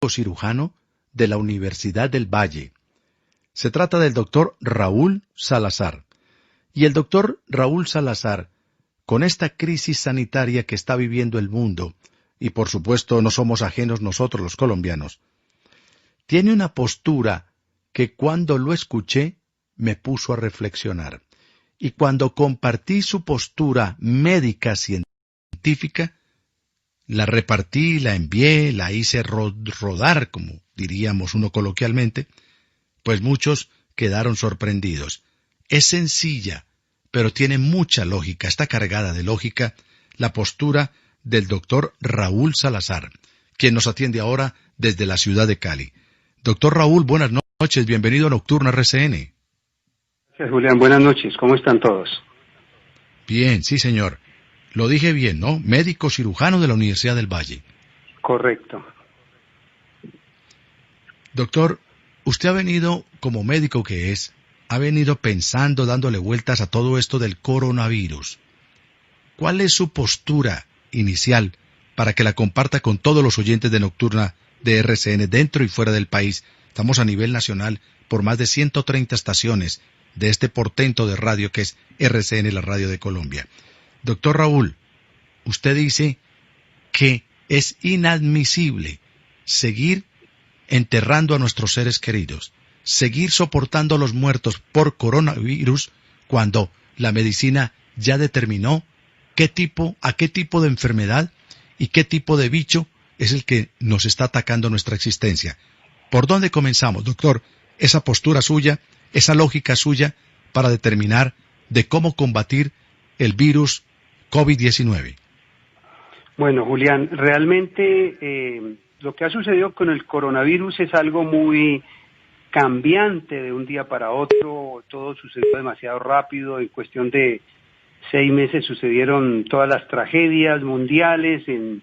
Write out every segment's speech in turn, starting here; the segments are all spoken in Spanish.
cirujano de la Universidad del Valle. Se trata del doctor Raúl Salazar. Y el doctor Raúl Salazar, con esta crisis sanitaria que está viviendo el mundo, y por supuesto no somos ajenos nosotros los colombianos, tiene una postura que cuando lo escuché me puso a reflexionar. Y cuando compartí su postura médica científica, la repartí, la envié, la hice rodar, como diríamos uno coloquialmente, pues muchos quedaron sorprendidos. Es sencilla, pero tiene mucha lógica, está cargada de lógica, la postura del doctor Raúl Salazar, quien nos atiende ahora desde la ciudad de Cali. Doctor Raúl, buenas noches, bienvenido a Nocturno RCN. Gracias, Julián, buenas noches, ¿cómo están todos? Bien, sí señor. Lo dije bien, ¿no? Médico cirujano de la Universidad del Valle. Correcto. Doctor, usted ha venido, como médico que es, ha venido pensando, dándole vueltas a todo esto del coronavirus. ¿Cuál es su postura inicial para que la comparta con todos los oyentes de Nocturna de RCN dentro y fuera del país? Estamos a nivel nacional por más de 130 estaciones de este portento de radio que es RCN, la radio de Colombia. Doctor Raúl, usted dice que es inadmisible seguir enterrando a nuestros seres queridos, seguir soportando a los muertos por coronavirus cuando la medicina ya determinó a qué tipo de enfermedad y qué tipo de bicho es el que nos está atacando nuestra existencia. ¿Por dónde comenzamos, doctor? Esa postura suya, esa lógica suya para determinar de cómo combatir el virus COVID-19. Bueno, Julián, realmente lo que ha sucedido con el coronavirus es algo muy cambiante de un día para otro. Todo sucedió demasiado rápido. En cuestión de 6 meses sucedieron todas las tragedias mundiales en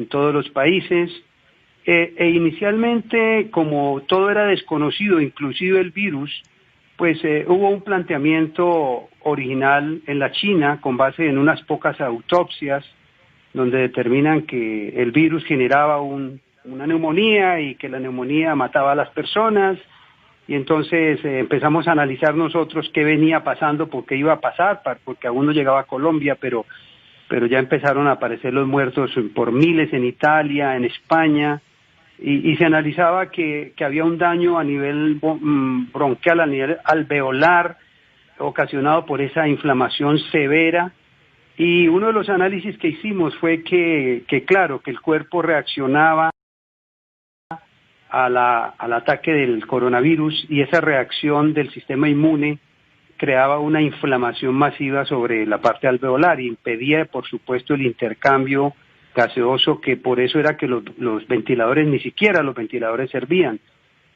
todos los países. Inicialmente, como todo era desconocido, inclusive el virus, pues hubo un planteamiento original en la China con base en unas pocas autopsias donde determinan que el virus generaba una neumonía y que la neumonía mataba a las personas, y entonces empezamos a analizar nosotros qué venía pasando, por qué iba a pasar, porque aún no llegaba a Colombia, pero ya empezaron a aparecer los muertos por miles en Italia, en España, y se analizaba que había un daño a nivel bronquial, a nivel alveolar, ocasionado por esa inflamación severa. Y uno de los análisis que hicimos fue que claro, que el cuerpo reaccionaba al ataque del coronavirus, y esa reacción del sistema inmune creaba una inflamación masiva sobre la parte alveolar y impedía, por supuesto, el intercambio gaseoso, que por eso era que los ventiladores, ni siquiera los ventiladores servían,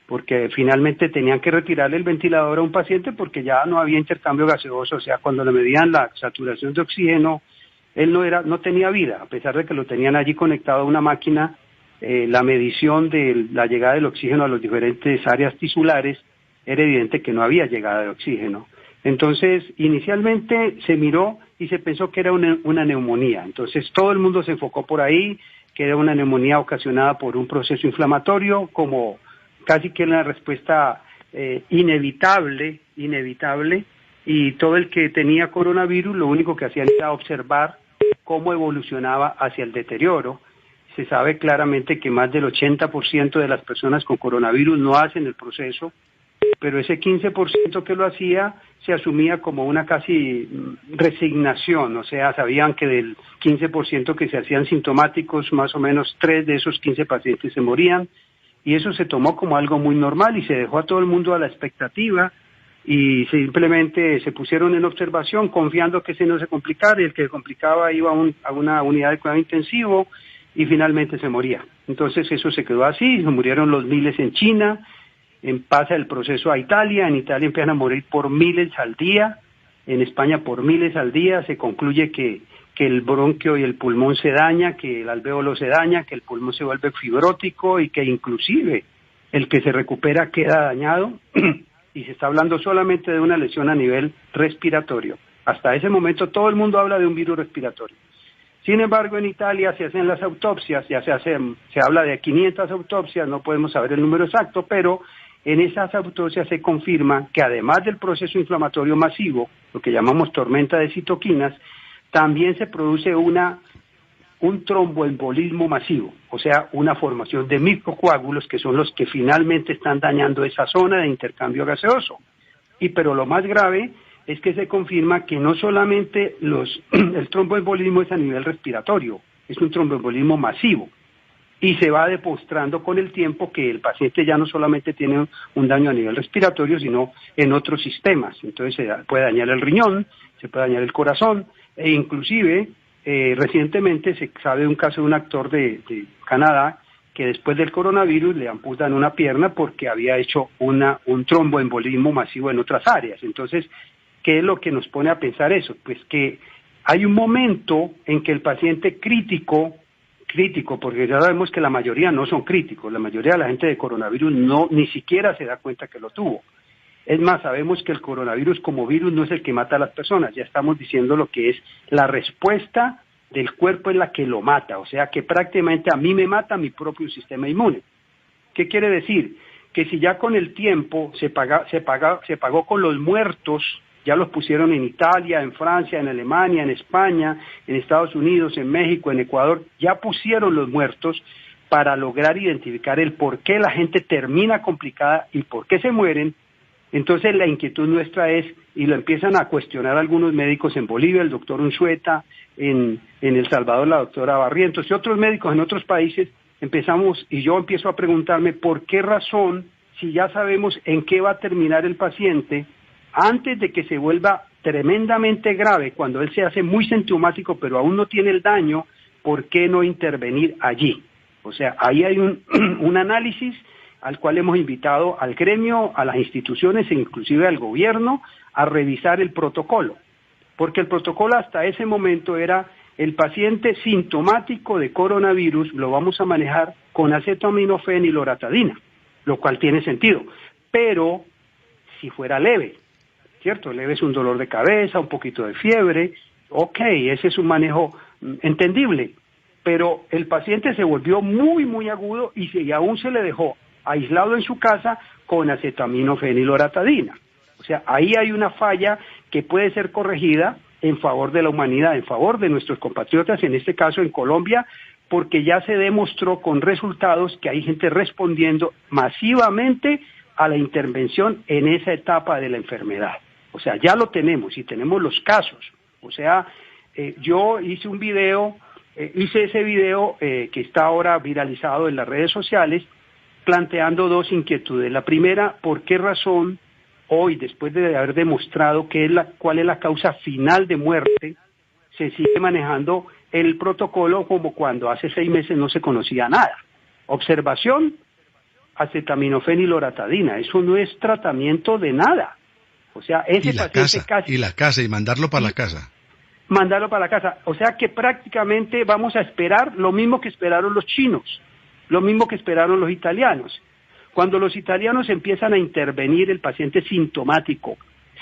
porque finalmente tenían que retirarle el ventilador a un paciente porque ya no había intercambio gaseoso. O sea, cuando le medían la saturación de oxígeno, él no tenía vida, a pesar de que lo tenían allí conectado a una máquina. La medición de la llegada del oxígeno a las diferentes áreas tisulares era evidente que no había llegada de oxígeno. Entonces, inicialmente se miró y se pensó que era una neumonía. Entonces, todo el mundo se enfocó por ahí, que era una neumonía ocasionada por un proceso inflamatorio, como casi que una respuesta inevitable, y todo el que tenía coronavirus lo único que hacía era observar cómo evolucionaba hacia el deterioro. Se sabe claramente que más del 80% de las personas con coronavirus no hacen el proceso, pero ese 15% que lo hacía se asumía como una casi resignación. O sea, sabían que del 15% que se hacían sintomáticos, más o menos 3 de esos 15 pacientes se morían, y eso se tomó como algo muy normal y se dejó a todo el mundo a la expectativa, y simplemente se pusieron en observación confiando que ese no se complicara, y el que se complicaba iba a una unidad de cuidado intensivo y finalmente se moría. Entonces eso se quedó así, se murieron los miles en China, pasa el proceso a Italia, en Italia empiezan a morir por miles al día, en España por miles al día. Se concluye que el bronquio y el pulmón se daña, que el alvéolo se daña, que el pulmón se vuelve fibrótico y que inclusive el que se recupera queda dañado y se está hablando solamente de una lesión a nivel respiratorio. Hasta ese momento todo el mundo habla de un virus respiratorio. Sin embargo, en Italia se hacen las autopsias, se habla de 500 autopsias, no podemos saber el número exacto, pero en esas autopsias se confirma que además del proceso inflamatorio masivo, lo que llamamos tormenta de citoquinas, también se produce un tromboembolismo masivo, o sea, una formación de microcoágulos que son los que finalmente están dañando esa zona de intercambio gaseoso. Pero lo más grave es que se confirma que no solamente el tromboembolismo es a nivel respiratorio, es un tromboembolismo masivo. Y se va demostrando con el tiempo que el paciente ya no solamente tiene un daño a nivel respiratorio, sino en otros sistemas. Entonces se puede dañar el riñón, se puede dañar el corazón, e inclusive recientemente se sabe de un caso de un actor de Canadá que después del coronavirus le amputan una pierna porque había hecho un tromboembolismo masivo en otras áreas. Entonces, ¿qué es lo que nos pone a pensar eso? Pues que hay un momento en que el paciente crítico, porque ya sabemos que la mayoría no son críticos, la mayoría de la gente de coronavirus ni siquiera se da cuenta que lo tuvo. Es más, sabemos que el coronavirus como virus no es el que mata a las personas, ya estamos diciendo lo que es la respuesta del cuerpo en la que lo mata, o sea que prácticamente a mí me mata mi propio sistema inmune. ¿Qué quiere decir? Que si ya con el tiempo se pagó con los muertos, ya los pusieron en Italia, en Francia, en Alemania, en España, en Estados Unidos, en México, en Ecuador, ya pusieron los muertos para lograr identificar el por qué la gente termina complicada y por qué se mueren. Entonces la inquietud nuestra es, y lo empiezan a cuestionar algunos médicos en Bolivia, el doctor Unzueta, en El Salvador la doctora Barrientos y otros médicos en otros países, yo empiezo a preguntarme por qué razón, si ya sabemos en qué va a terminar el paciente, antes de que se vuelva tremendamente grave, cuando él se hace muy sintomático pero aún no tiene el daño, ¿por qué no intervenir allí? O sea, ahí hay un análisis al cual hemos invitado al gremio, a las instituciones e inclusive al gobierno a revisar el protocolo, porque el protocolo hasta ese momento era el paciente sintomático de coronavirus lo vamos a manejar con acetaminofén y loratadina, lo cual tiene sentido, pero si fuera leve, ¿cierto? Leve es un dolor de cabeza, un poquito de fiebre, ok, ese es un manejo entendible, pero el paciente se volvió muy, muy agudo y aún se le dejó aislado en su casa con acetaminofén y loratadina. O sea, ahí hay una falla que puede ser corregida en favor de la humanidad, en favor de nuestros compatriotas, en este caso en Colombia, porque ya se demostró con resultados que hay gente respondiendo masivamente a la intervención en esa etapa de la enfermedad. O sea, ya lo tenemos y tenemos los casos. O sea, yo hice ese video que está ahora viralizado en las redes sociales, planteando dos inquietudes. La primera, ¿por qué razón hoy, después de haber demostrado cuál es la causa final de muerte, se sigue manejando el protocolo como cuando hace 6 meses no se conocía nada? Observación, acetaminofén y loratadina, eso no es tratamiento de nada. O sea, ese paciente y mandarlo para la casa. Mandarlo para la casa. O sea que prácticamente vamos a esperar lo mismo que esperaron los chinos, lo mismo que esperaron los italianos. Cuando los italianos empiezan a intervenir el paciente sintomático,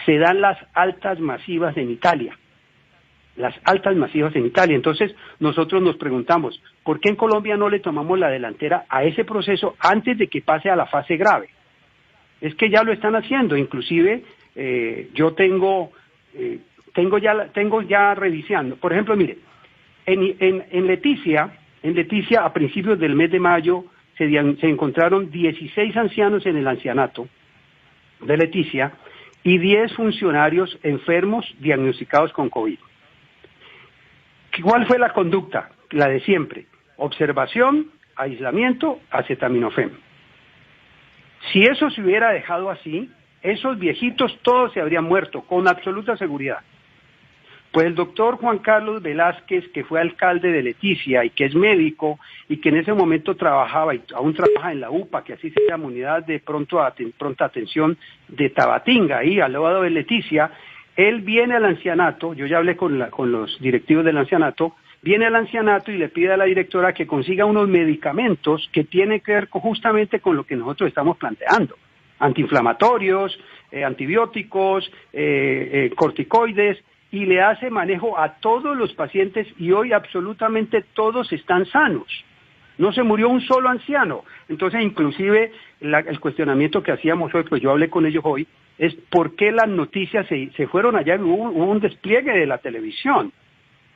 se dan las altas masivas en Italia. Las altas masivas en Italia. Entonces, nosotros nos preguntamos, ¿por qué en Colombia no le tomamos la delantera a ese proceso antes de que pase a la fase grave? Es que ya lo están haciendo. Inclusive, yo tengo ya revisando. Por ejemplo, mire, en Leticia, a principios del mes de mayo, se encontraron 16 ancianos en el ancianato de Leticia y 10 funcionarios enfermos diagnosticados con COVID. ¿Cuál fue la conducta? La de siempre. Observación, aislamiento, acetaminofén. Si eso se hubiera dejado así, esos viejitos todos se habrían muerto, con absoluta seguridad. Pues el doctor Juan Carlos Velázquez, que fue alcalde de Leticia y que es médico y que en ese momento trabajaba y aún trabaja en la UPA, que así se llama, Unidad de Pronta Atención de Tabatinga, ahí al lado de Leticia, él viene al ancianato, yo ya hablé con los directivos del ancianato, viene al ancianato y le pide a la directora que consiga unos medicamentos que tienen que ver justamente con lo que nosotros estamos planteando, antiinflamatorios, antibióticos, corticoides, y le hace manejo a todos los pacientes y hoy absolutamente todos están sanos. No se murió un solo anciano. Entonces, inclusive, el cuestionamiento que hacíamos hoy, pues yo hablé con ellos hoy, es por qué las noticias se fueron allá, hubo un despliegue de la televisión.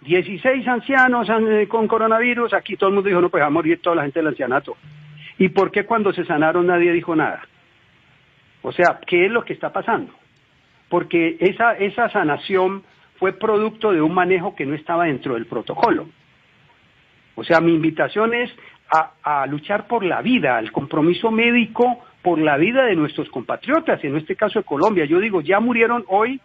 16 ancianos con coronavirus, aquí todo el mundo dijo, no, pues va a morir toda la gente del ancianato. ¿Y por qué cuando se sanaron nadie dijo nada? O sea, ¿qué es lo que está pasando? Porque esa sanación fue producto de un manejo que no estaba dentro del protocolo. O sea, mi invitación es a luchar por la vida, al compromiso médico por la vida de nuestros compatriotas, en este caso de Colombia. Yo digo, ya murieron hoy,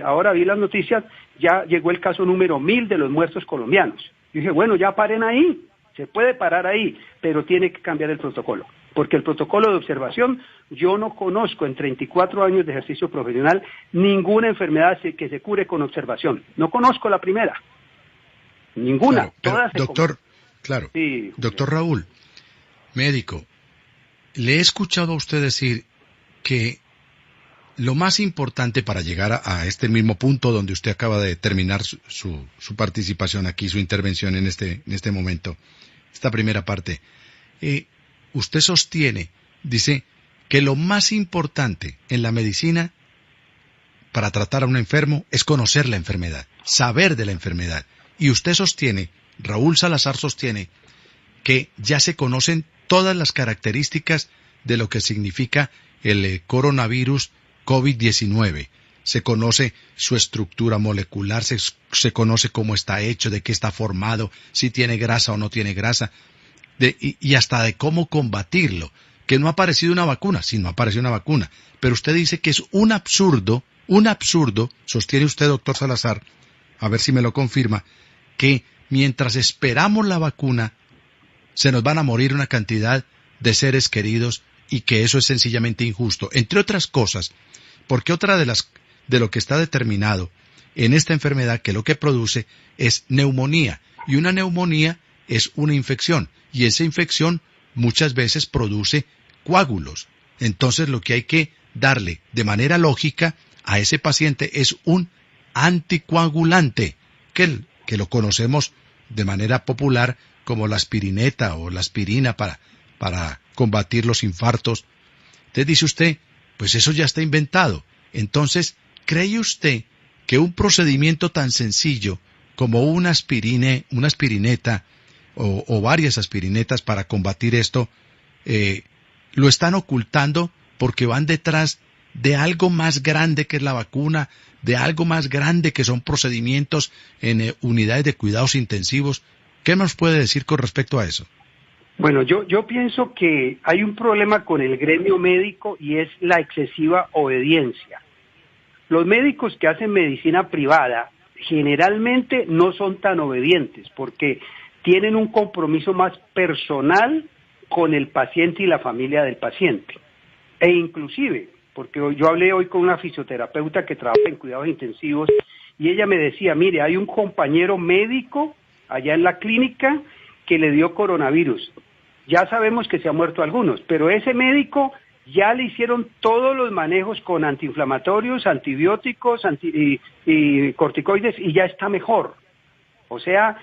ahora vi las noticias, ya llegó el caso número 1000 de los muertos colombianos. Yo dije, bueno, ya paren ahí, se puede parar ahí, pero tiene que cambiar el protocolo. Porque el protocolo de observación, yo no conozco en 34 años de ejercicio profesional ninguna enfermedad que se cure con observación. No conozco la primera. Ninguna. Claro, doctor, claro. Sí. Doctor Raúl, médico, le he escuchado a usted decir que lo más importante para llegar a este mismo punto donde usted acaba de terminar su participación aquí, su intervención en este momento, esta primera parte, usted sostiene, dice, que lo más importante en la medicina para tratar a un enfermo es conocer la enfermedad, saber de la enfermedad. Y usted sostiene, Raúl Salazar sostiene, que ya se conocen todas las características de lo que significa el coronavirus COVID-19. Se conoce su estructura molecular, se conoce cómo está hecho, de qué está formado, si tiene grasa o no tiene grasa, y hasta de cómo combatirlo. Que no ha aparecido una vacuna, sí, no apareció una vacuna. Pero usted dice que es un absurdo, sostiene usted, doctor Salazar, a ver si me lo confirma, que mientras esperamos la vacuna, se nos van a morir una cantidad de seres queridos y que eso es sencillamente injusto. Entre otras cosas, porque otra de lo que está determinado en esta enfermedad, que lo que produce es neumonía, y una neumonía es una infección, y esa infección muchas veces produce coágulos. Entonces lo que hay que darle de manera lógica a ese paciente es un anticoagulante, que lo conocemos de manera popular como la aspirineta o la aspirina para combatir los infartos. Entonces dice usted, pues eso ya está inventado. Entonces, ¿cree usted que un procedimiento tan sencillo como una aspirineta o varias aspirinetas para combatir esto, lo están ocultando porque van detrás de algo más grande que es la vacuna, de algo más grande que son procedimientos en unidades de cuidados intensivos? ¿Qué nos puede decir con respecto a eso? Bueno, yo pienso que hay un problema con el gremio médico y es la excesiva obediencia. Los médicos que hacen medicina privada generalmente no son tan obedientes porque tienen un compromiso más personal con el paciente y la familia del paciente. E inclusive, porque yo hablé hoy con una fisioterapeuta que trabaja en cuidados intensivos y ella me decía, mire, hay un compañero médico allá en la clínica que le dio coronavirus. Ya sabemos que se han muerto algunos, pero ese médico ya le hicieron todos los manejos con antiinflamatorios, antibióticos y corticoides y ya está mejor. O sea,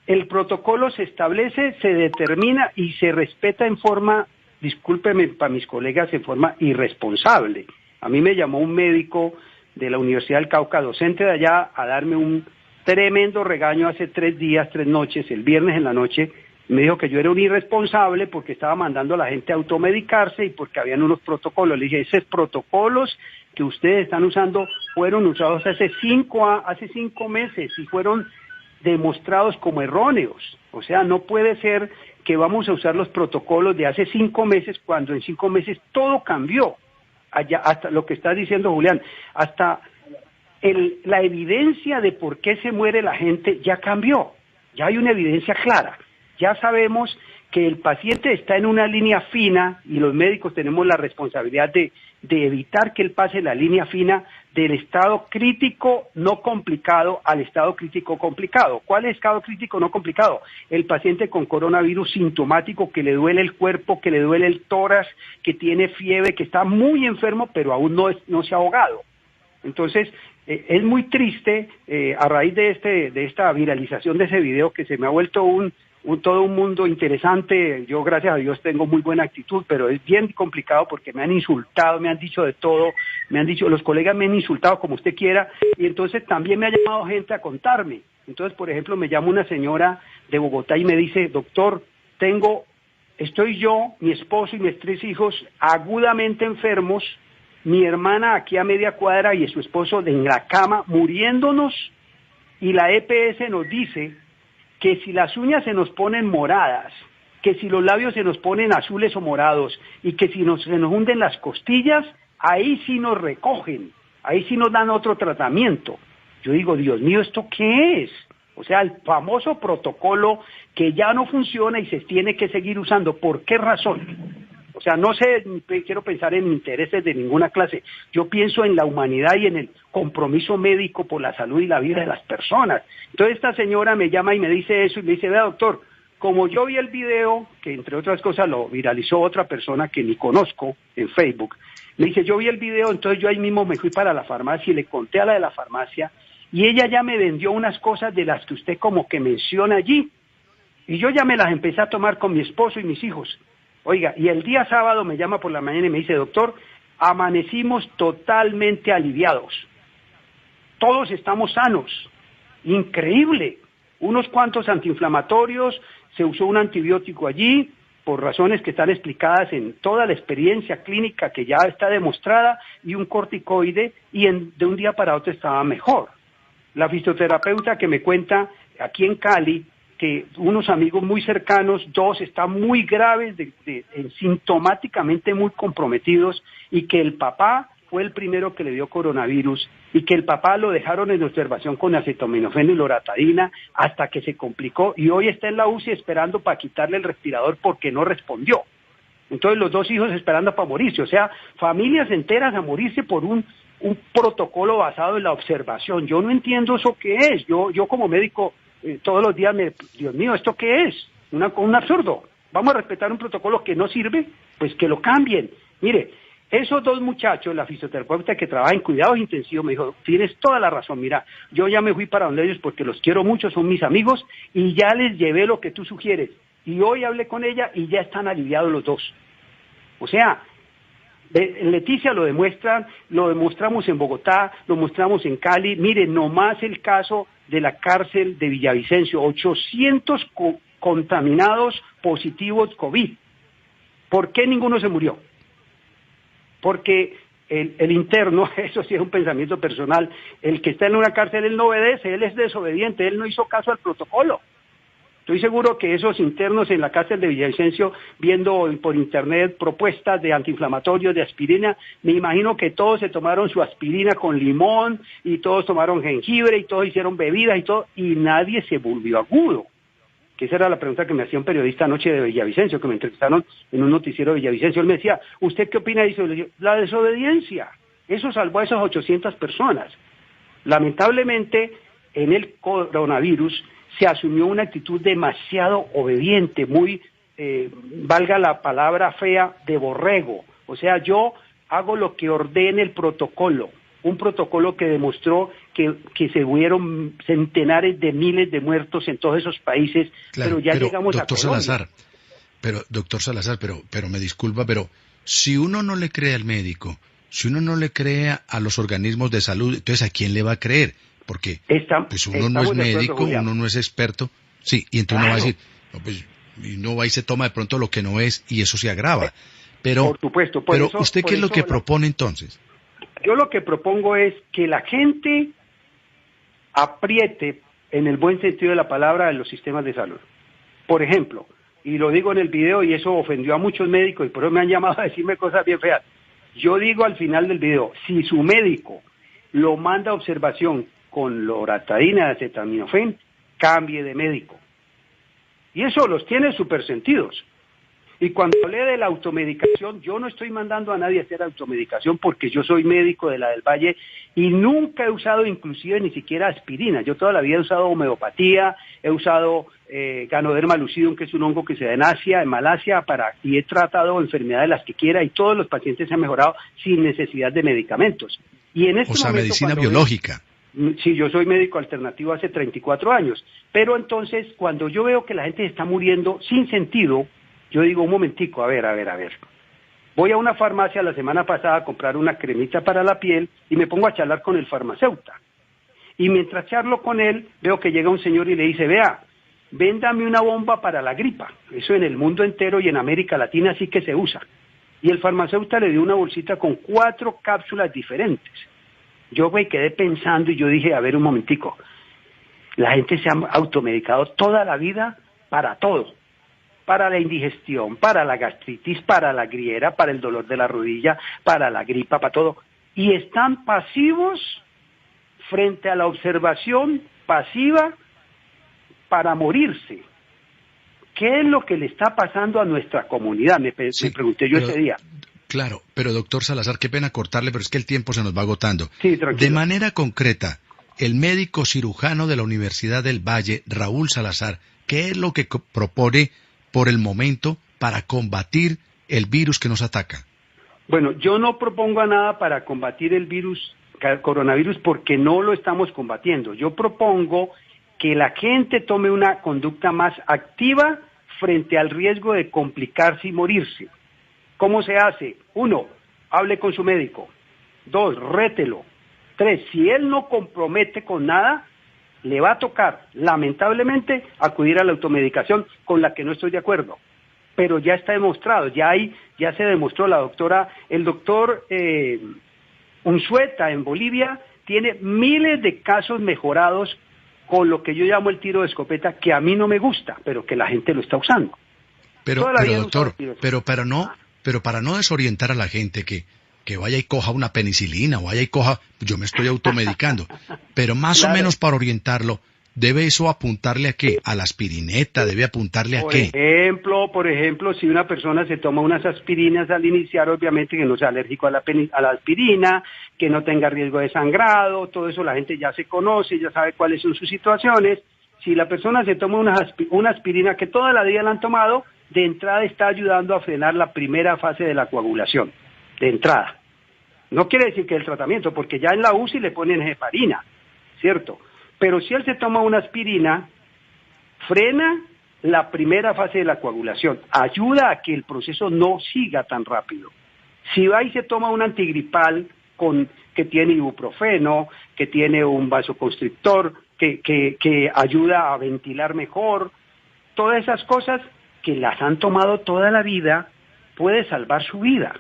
el protocolo se establece, se determina y se respeta en forma, discúlpeme para mis colegas, en forma irresponsable. A mí me llamó un médico de la Universidad del Cauca, docente de allá, a darme un tremendo regaño hace 3 noches, el viernes en la noche. Me dijo que yo era un irresponsable porque estaba mandando a la gente a automedicarse y porque habían unos protocolos. Le dije, esos protocolos que ustedes están usando fueron usados hace 5 meses y fueron demostrados como erróneos. O sea, no puede ser que vamos a usar los protocolos de hace 5 meses cuando en 5 meses todo cambió. Allá, hasta lo que está diciendo Julián, hasta la evidencia de por qué se muere la gente ya cambió. Ya hay una evidencia clara. Ya sabemos que el paciente está en una línea fina y los médicos tenemos la responsabilidad de evitar que él pase la línea fina del estado crítico no complicado al estado crítico complicado. ¿Cuál es estado crítico no complicado? El paciente con coronavirus sintomático, que le duele el cuerpo, que le duele el tórax, que tiene fiebre, que está muy enfermo pero aún no se ha ahogado. Entonces, Es muy triste a raíz de esta viralización de ese video, que se me ha vuelto todo un mundo interesante. Yo, gracias a Dios, tengo muy buena actitud, pero es bien complicado porque me han insultado, me han dicho de todo, los colegas me han insultado como usted quiera, y entonces también me ha llamado gente a contarme. Entonces, por ejemplo, me llama una señora de Bogotá y me dice: doctor, estoy yo, mi esposo y mis 3 hijos agudamente enfermos, mi hermana aquí a media cuadra y su esposo en la cama muriéndonos, y la EPS nos dice que si las uñas se nos ponen moradas, que si los labios se nos ponen azules o morados, y que si se nos hunden las costillas, ahí sí nos recogen, ahí sí nos dan otro tratamiento. Yo digo, Dios mío, ¿esto qué es? O sea, el famoso protocolo que ya no funciona y se tiene que seguir usando. ¿Por qué razón? O sea, no sé, quiero pensar en intereses de ninguna clase. Yo pienso en la humanidad y en el compromiso médico por la salud y la vida de las personas. Entonces esta señora me llama y me dice eso, y me dice: vea, doctor, como yo vi el video, que entre otras cosas lo viralizó otra persona que ni conozco en Facebook, me dice: yo vi el video, entonces yo ahí mismo me fui para la farmacia y le conté a la de la farmacia, y ella ya me vendió unas cosas de las que usted como que menciona allí, y yo ya me las empecé a tomar con mi esposo y mis hijos. Oiga, y el día sábado me llama por la mañana y me dice: doctor, amanecimos totalmente aliviados. Todos estamos sanos. Increíble. Unos cuantos antiinflamatorios, se usó un antibiótico allí, por razones que están explicadas en toda la experiencia clínica que ya está demostrada, y un corticoide, y de un día para otro estaba mejor. La fisioterapeuta que me cuenta aquí en Cali, que unos amigos muy cercanos, 2 están muy graves, sintomáticamente muy comprometidos, y que el papá fue el primero que le dio coronavirus, y que el papá lo dejaron en observación con acetaminofén y loratadina hasta que se complicó, y hoy está en la UCI esperando para quitarle el respirador porque no respondió. Entonces los 2 hijos esperando para morirse, o sea, familias enteras a morirse por un protocolo basado en la observación. Yo no entiendo eso qué es. Yo como médico todos los días Dios mío, ¿esto qué es? Un absurdo. Vamos a respetar un protocolo que no sirve, pues que lo cambien. Mire, esos 2 muchachos, la fisioterapeuta que trabaja en cuidados intensivos, me dijo: tienes toda la razón, mira, yo ya me fui para donde ellos porque los quiero mucho, son mis amigos, y ya les llevé lo que tú sugieres. Y hoy hablé con ella y ya están aliviados los 2. O sea, Leticia lo demostramos en Bogotá, lo mostramos en Cali. Mire, nomás el caso de la cárcel de Villavicencio, 800 contaminados positivos COVID. ¿Por qué ninguno se murió? Porque el interno, eso sí es un pensamiento personal, el que está en una cárcel, él no obedece, él es desobediente, él no hizo caso al protocolo. Estoy seguro que esos internos en la cárcel de Villavicencio, viendo por internet propuestas de antiinflamatorios, de aspirina, me imagino que todos se tomaron su aspirina con limón, y todos tomaron jengibre, y todos hicieron bebidas y todo, y nadie se volvió agudo. Que esa era la pregunta que me hacía un periodista anoche de Villavicencio, que me entrevistaron en un noticiero de Villavicencio. Él me decía: ¿usted qué opina de eso? La desobediencia. Eso salvó a esas 800 personas. Lamentablemente, en el coronavirus se asumió una actitud demasiado obediente, muy, valga la palabra fea, de borrego. O sea, yo hago lo que ordene el protocolo, un protocolo que demostró que se hubieron centenares de miles de muertos en todos esos países, claro, pero ya llegamos doctor a Colombia. Salazar, doctor Salazar, pero me disculpa, pero si uno no le cree al médico, si uno no le cree a los organismos de salud, entonces ¿a quién le va a creer? Porque pues uno no es médico, uno no es experto, sí, y entonces uno va a decir, no, pues, y uno va y se toma de pronto lo que no es, y eso se agrava. Pero, por supuesto, pero eso, ¿usted qué es lo que propone entonces? Yo lo que propongo es que la gente apriete, en el buen sentido de la palabra, en los sistemas de salud. Por ejemplo, y lo digo en el video, y eso ofendió a muchos médicos, y por eso me han llamado a decirme cosas bien feas. Yo digo al final del video: si su médico lo manda a observación con loratadina de acetaminofén, cambie de médico. Y eso los tiene súper sentidos. Y cuando hablé de la automedicación, yo no estoy mandando a nadie a hacer automedicación, porque yo soy médico de la del Valle y nunca he usado inclusive ni siquiera aspirina. Yo toda la vida he usado homeopatía, he usado Ganoderma lucidum, que es un hongo que se da en Asia, en Malasia, y he tratado enfermedades las que quiera, y todos los pacientes se han mejorado sin necesidad de medicamentos. Y en este momento, medicina biológica. Sí, yo soy médico alternativo hace 34 años, pero entonces cuando yo veo que la gente se está muriendo sin sentido, yo digo, un momentico, a ver. Voy a una farmacia la semana pasada a comprar una cremita para la piel y me pongo a charlar con el farmacéutico. Y mientras charlo con él, veo que llega un señor y le dice, vea, véndame una bomba para la gripa. Eso en el mundo entero y en América Latina sí que se usa. Y el farmacéutico le dio una bolsita con 4 cápsulas diferentes. Yo me quedé pensando y yo dije, a ver un momentico, la gente se ha automedicado toda la vida para todo, para la indigestión, para la gastritis, para la griera, para el dolor de la rodilla, para la gripa, para todo, y están pasivos frente a la observación pasiva para morirse. ¿Qué es lo que le está pasando a nuestra comunidad? Me pregunté yo ese día. Claro, pero doctor Salazar, qué pena cortarle, pero es que el tiempo se nos va agotando. Sí, tranquilo. De manera concreta, el médico cirujano de la Universidad del Valle, Raúl Salazar, ¿qué es lo que propone por el momento para combatir el virus que nos ataca? Bueno, yo no propongo nada para combatir el coronavirus, porque no lo estamos combatiendo. Yo propongo que la gente tome una conducta más activa frente al riesgo de complicarse y morirse. ¿Cómo se hace? 1, hable con su médico. 2, rételo. 3, si él no compromete con nada, le va a tocar, lamentablemente, acudir a la automedicación, con la que no estoy de acuerdo. Pero ya está demostrado, ya se demostró, el doctor Unzueta en Bolivia tiene miles de casos mejorados con lo que yo llamo el tiro de escopeta, que a mí no me gusta, pero que la gente lo está usando. Pero doctor, pero para no desorientar a la gente que vaya y coja una penicilina o vaya y coja, yo me estoy automedicando, pero más o menos para orientarlo, ¿debe eso apuntarle a qué? ¿A la aspirineta? ¿Debe apuntarle a qué? Por ejemplo, si una persona se toma unas aspirinas al iniciar, obviamente que no sea alérgico a la aspirina, que no tenga riesgo de sangrado, todo eso la gente ya se conoce, ya sabe cuáles son sus situaciones. Si la persona se toma una aspirina que toda la vida la han tomado, de entrada está ayudando a frenar la primera fase de la coagulación, de entrada. No quiere decir que el tratamiento, porque ya en la UCI le ponen heparina, ¿cierto? Pero si él se toma una aspirina, frena la primera fase de la coagulación, ayuda a que el proceso no siga tan rápido. Si va y se toma un antigripal que tiene ibuprofeno, que tiene un vasoconstrictor, que ayuda a ventilar mejor, todas esas cosas que las han tomado toda la vida, puede salvar su vida.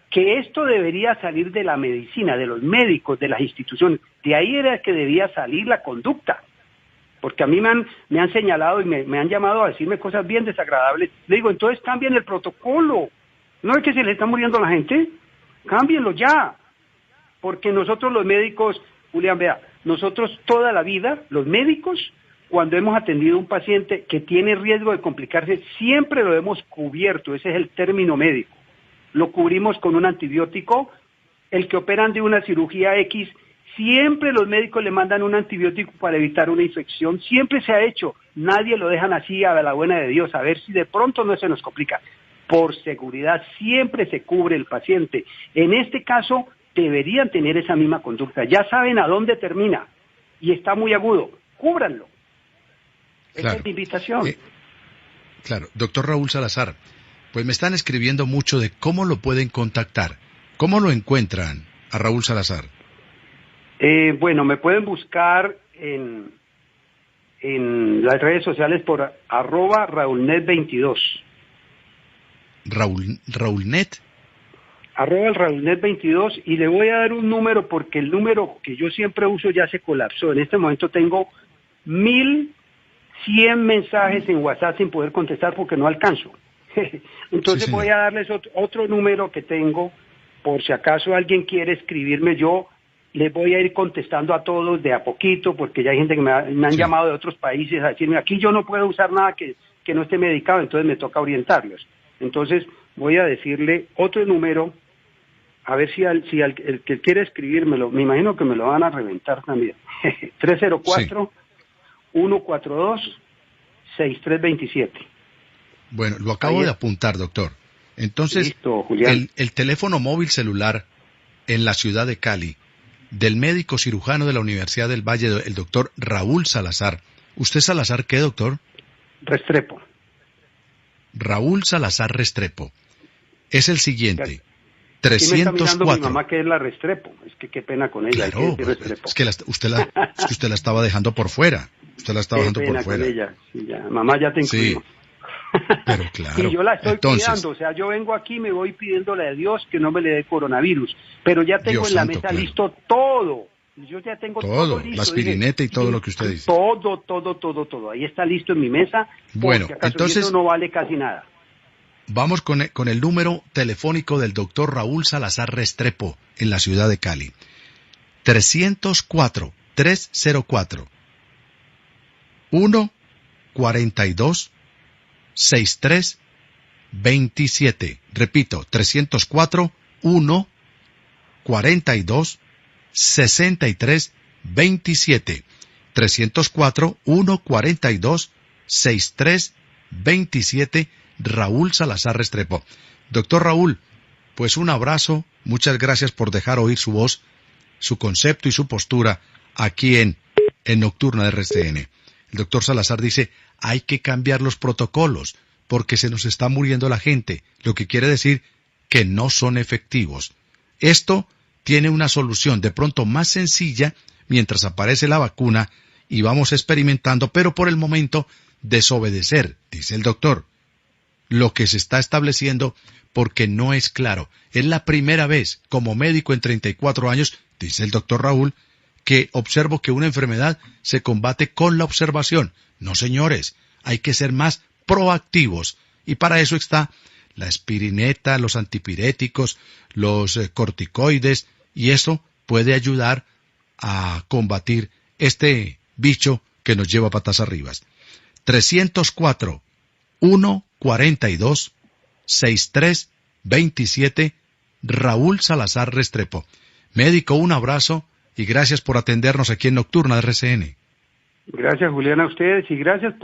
Que esto debería salir de la medicina, de los médicos, de las instituciones. De ahí era que debía salir la conducta. Porque a mí me han señalado y me han llamado a decirme cosas bien desagradables. Le digo, entonces cambien el protocolo. ¿No es que se le está muriendo a la gente? Cámbienlo ya. Porque nosotros los médicos, Julián, vea, nosotros toda la vida, los médicos, cuando hemos atendido a un paciente que tiene riesgo de complicarse, siempre lo hemos cubierto, ese es el término médico. Lo cubrimos con un antibiótico. El que operan de una cirugía X, siempre los médicos le mandan un antibiótico para evitar una infección, siempre se ha hecho, nadie lo dejan así a la buena de Dios, a ver si de pronto no se nos complica. Por seguridad siempre se cubre el paciente. En este caso deberían tener esa misma conducta, ya saben a dónde termina y está muy agudo, cúbranlo. Claro. Esa es mi invitación. Claro, doctor Raúl Salazar, pues me están escribiendo mucho de cómo lo pueden contactar. ¿Cómo lo encuentran a Raúl Salazar? Bueno, me pueden buscar en las redes sociales por @RaúlNet22. ¿Raúlnet? @RaúlNet22, y le voy a dar un número porque el número que yo siempre uso ya se colapsó. En este momento tengo 1100 mensajes en WhatsApp sin poder contestar porque no alcanzo. Entonces voy a darles otro número que tengo, por si acaso alguien quiere escribirme, yo les voy a ir contestando a todos de a poquito, porque ya hay gente que me han llamado de otros países a decirme, aquí yo no puedo usar nada que no esté medicado, entonces me toca orientarlos. Entonces voy a decirle otro número, a ver si el que quiere escribírmelo, me imagino que me lo van a reventar también. 304-142-6327. Bueno, lo acabo de apuntar, doctor. Entonces, listo, Julián. El teléfono móvil celular en la ciudad de Cali, del médico cirujano de la Universidad del Valle, el doctor Raúl Salazar. ¿Usted Salazar qué, doctor? Restrepo. Raúl Salazar Restrepo. Es el siguiente. Sí me está 304. mirando mi mamá que es la Restrepo. Es que qué pena con ella. Claro, Restrepo. es que usted la estaba dejando por fuera. Usted la estaba dejando por fuera. Con ella. Sí, ya. Mamá, ya te incluimos. Sí. Pero claro. Y yo la estoy Entonces, cuidando, o sea, yo vengo aquí, me voy pidiéndole a Dios que no me le dé coronavirus, pero ya tengo Dios en la santo, mesa claro. listo todo. Yo ya tengo todo listo. la aspirineta y todo lo que usted dice. Todo. Ahí está listo en mi mesa. Bueno, porque acaso entonces eso no vale casi nada. vamos con el número telefónico del doctor Raúl Salazar Restrepo en la ciudad de Cali. 304 142 6327. Repito, 304 142 6327. 304 142 6327. Raúl Salazar Restrepo. Doctor Raúl, pues un abrazo, muchas gracias por dejar oír su voz, su concepto y su postura aquí en Nocturna de RCN. El doctor Salazar dice, hay que cambiar los protocolos, porque se nos está muriendo la gente, lo que quiere decir que no son efectivos. Esto tiene una solución de pronto más sencilla mientras aparece la vacuna y vamos experimentando, pero por el momento desobedecer, dice el doctor, lo que se está estableciendo porque no es claro. Es la primera vez como médico en 34 años, dice el doctor Raúl, que observo que una enfermedad se combate con la observación. No, señores, hay que ser más proactivos y para eso está la aspirineta, los antipiréticos, los corticoides y eso puede ayudar a combatir este bicho que nos lleva patas arriba. 304 142 6327 Raúl Salazar Restrepo. Médico, un abrazo y gracias por atendernos aquí en Nocturna de RCN. Gracias, Julián, a ustedes y gracias por